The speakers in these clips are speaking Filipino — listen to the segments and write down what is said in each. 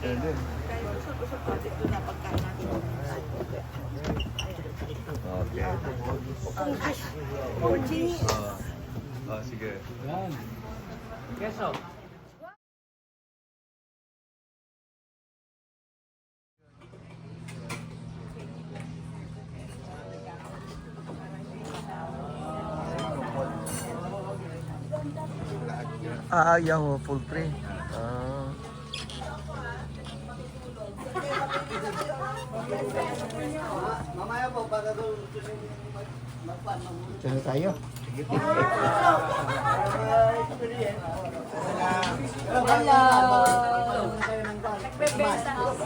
Kaya usap-usap natin doon na pagkain natin. Okay. Kung cheese. Sige. Yan. Keso. Ayaw mo, full pre. Mamaya po, para doon Diyan na tayo. Hello.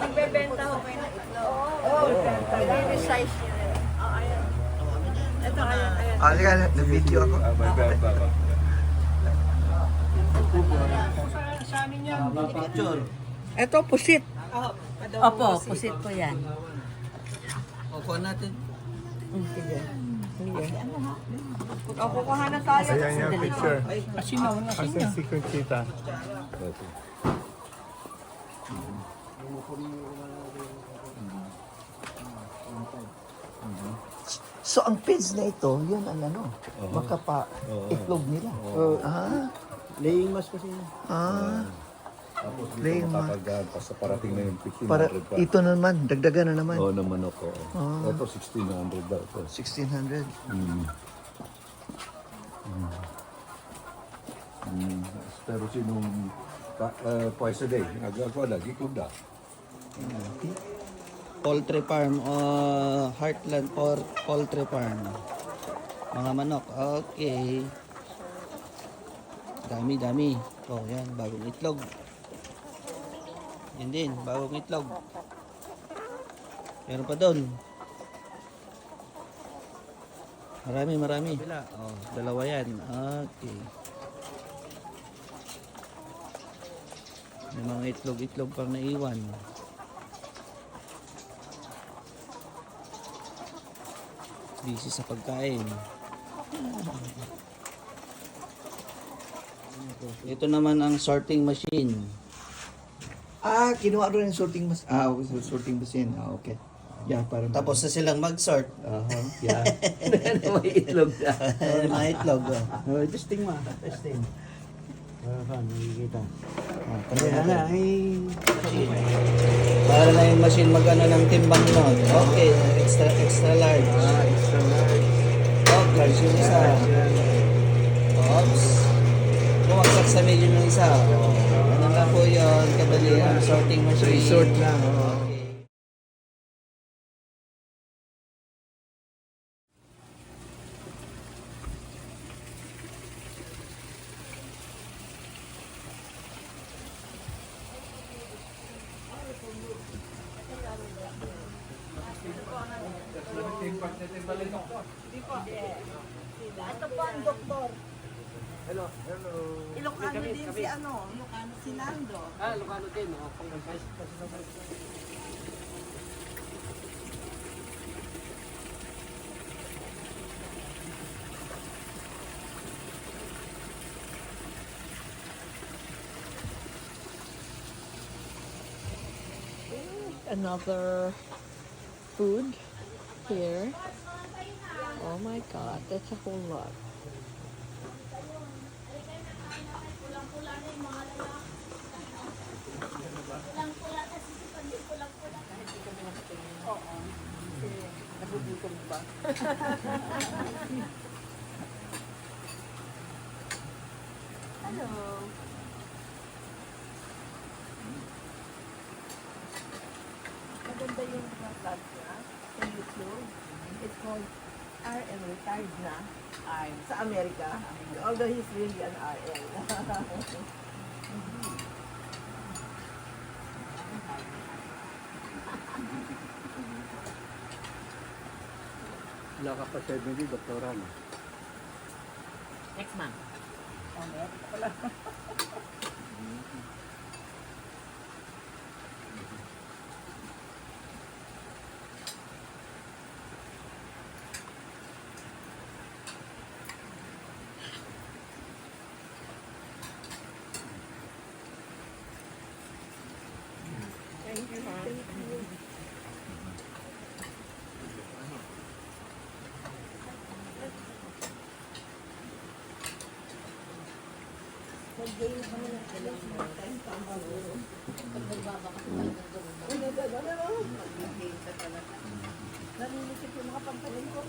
Nagbebenta ho kayo ng itlog. Baby size niya rin. Ayan. Ito, ayan. Sige, nag-video ako. Ito, pusit. Opo, pusit po yan. Opo natin. Sige. O, kukuhanan tayo. Ayan yung picture. Asinaw na Asan si Conchita? So, ang page na ito, yun ang ano, makapa itlog nila. Laying mask kasi. Tapos Laying dito makakagaan pa sa parating na yung 1500 Para pa. ito naman, dagdagan na naman. Oo, na manok. Ito 1600 daw. Ito. 1,600. Pero sinong twice a day, nagagawa lagi kuda. Poultry farm o Heartland or poultry farm. Mga manok. Okay. Dami. Oh, yan. Bagong itlog. Yan din. Bagong itlog. Meron pa doon. Marami. Oh, dalawa yan. Okay. May mga itlog pang naiwan. Busy sa pagkain. Ito naman ang sorting machine. Kinuha rin yung sorting mas. Okay, sorting machine. Okay. Yeah, para Tapos na silang mag-sort. yeah. May itlog na. Mga itlog. Testing mo. Testing. Paano nakikita? Para na yung machine mag-ano ng timbang nun. Okay, extra large. Extra large. Oh, large yung isa. Oops. Bumagsak sa medium ng isa. Ano lang po yun, kadali ang sorting machine. Resort lang. Okay. Ito po ang doktor. Hello. Ilocano din si Ilocano si Lando. Lucano din. Another food here. Oh my God, that's a whole lot. Nagugutom ba? Hello. Maganda yung vlog niya sa YouTube. It's called RL Retired na sa Amerika. Although he's really an RL. Wala ka pa 70, doktoran. Next month. Nag-gain kami ng ilang time siguro. Pag nagbabaka sa Nag-gain ka talaga. Naninisip yung mga pagkain ko.